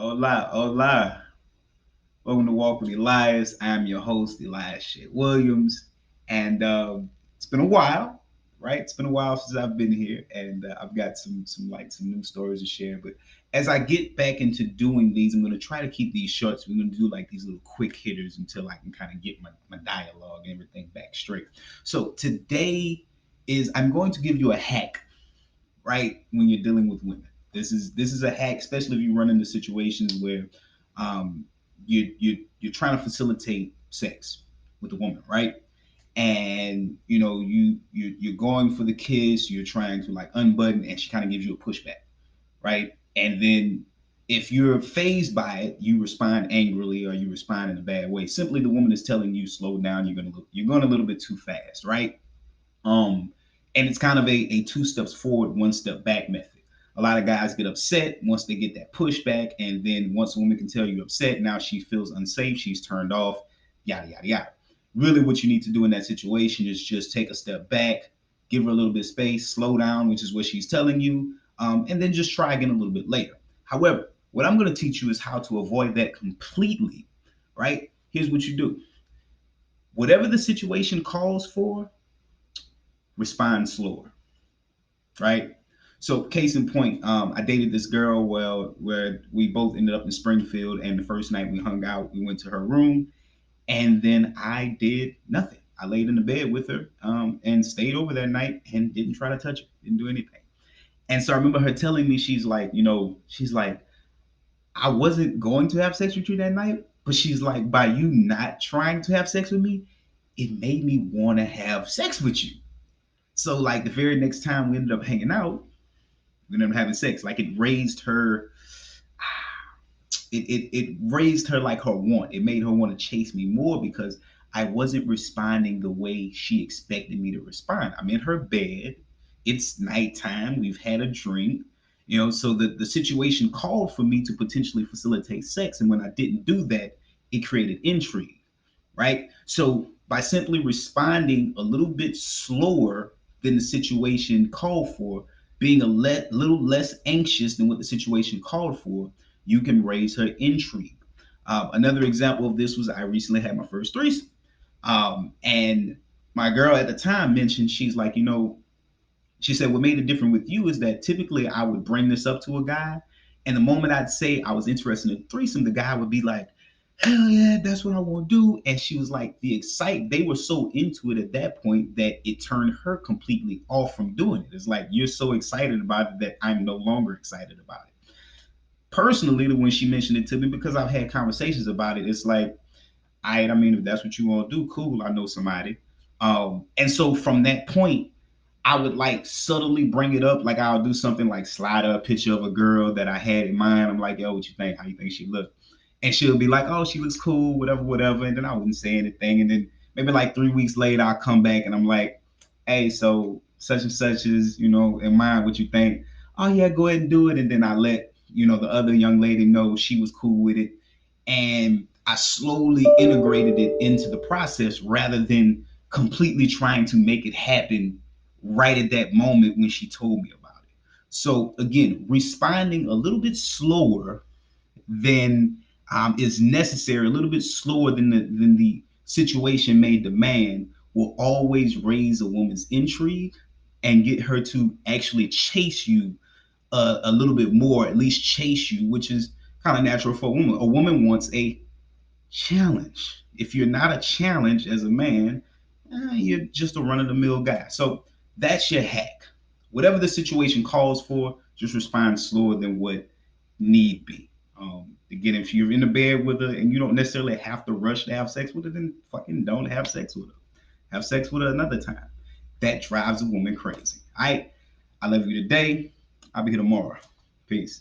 Hola, hola. Welcome to Walk with Elias. I'm your host, Elias Shea Williams. And it's been a while, right? It's been a while since I've been here, and I've got some new stories to share. But as I get back into doing these, I'm going to try to keep these short. So we're going to do like these little quick hitters until I can kind of get my dialogue and everything back straight. So today is I'm going to give you a hack, right, when you're dealing with women. This is a hack, especially if you run into situations where um, you're trying to facilitate sex with a woman, right? And you're going for the kiss, you're trying to like unbutton, and she kind of gives you a pushback, right? And then if you're phased by it, you respond angrily or you respond in a bad way. Simply, the woman is telling you slow down. You're going a little bit too fast, right? Um, and it's kind of a two steps forward, one step back method. A lot of guys get upset once they get that pushback, and then once a woman can tell you're upset, now she feels unsafe, she's turned off, yada yada yada. Really, what you need to do in that situation is just take a step back, give her a little bit of space, slow down, which is what she's telling you, and then just try again a little bit later. However, what I'm going to teach you is how to avoid that completely. Right? Here's what you do: whatever the situation calls for, respond slower, right? So, case in point, I dated this girl. Well, where we both ended up in Springfield, and the first night we hung out, we went to her room, and then I did nothing. I laid in the bed with her and stayed over that night and didn't try to touch her, didn't do anything. And so I remember her telling me, she's like, I wasn't going to have sex with you that night, but she's like, by you not trying to have sex with me, it made me want to have sex with you. So like the very next time we ended up hanging out, we ended up having sex. Like it raised her like her want. It made her want to chase me more because I wasn't responding the way she expected me to respond. I'm in her bed. It's nighttime. We've had a drink. So the situation called for me to potentially facilitate sex. And when I didn't do that, it created intrigue, right? So by simply responding a little bit slower than the situation called for, being little less anxious than what the situation called for, you can raise her intrigue. Another example of this was I recently had my first threesome. And my girl at the time mentioned, she's like, she said, what made it different with you is that typically I would bring this up to a guy. And the moment I'd say I was interested in a threesome, the guy would be like, hell yeah, that's what I want to do. And she was like, they were so into it at that point that it turned her completely off from doing it. It's like, you're so excited about it that I'm no longer excited about it. Personally, when she mentioned it to me, because I've had conversations about it, it's like, I mean, if that's what you want to do, cool. I know somebody. And so from that point, I would like subtly bring it up. Like I'll do something like slide a picture of a girl that I had in mind. I'm like, yo, what you think? How you think she look? And she'll be like, oh, she looks cool, whatever, whatever. And then I wouldn't say anything. And then maybe like 3 weeks later, I'll come back and I'm like, hey, so such and such is, in mind, what you think? Oh yeah, go ahead and do it. And then I let, the other young lady know she was cool with it. And I slowly integrated it into the process rather than completely trying to make it happen right at that moment when she told me about it. So again, responding a little bit slower than is necessary, a little bit slower than the situation may demand, will always raise a woman's intrigue and get her to actually chase you a little bit more, at least chase you, which is kind of natural for a woman. A woman wants a challenge. If you're not a challenge as a man, you're just a run of the mill guy. So that's your hack. Whatever the situation calls for, just respond slower than what need be. Again, if you're in the bed with her and you don't necessarily have to rush to have sex with her, then fucking don't have sex with her. Have sex with her another time. That drives a woman crazy. I love you today. I'll be here tomorrow. Peace.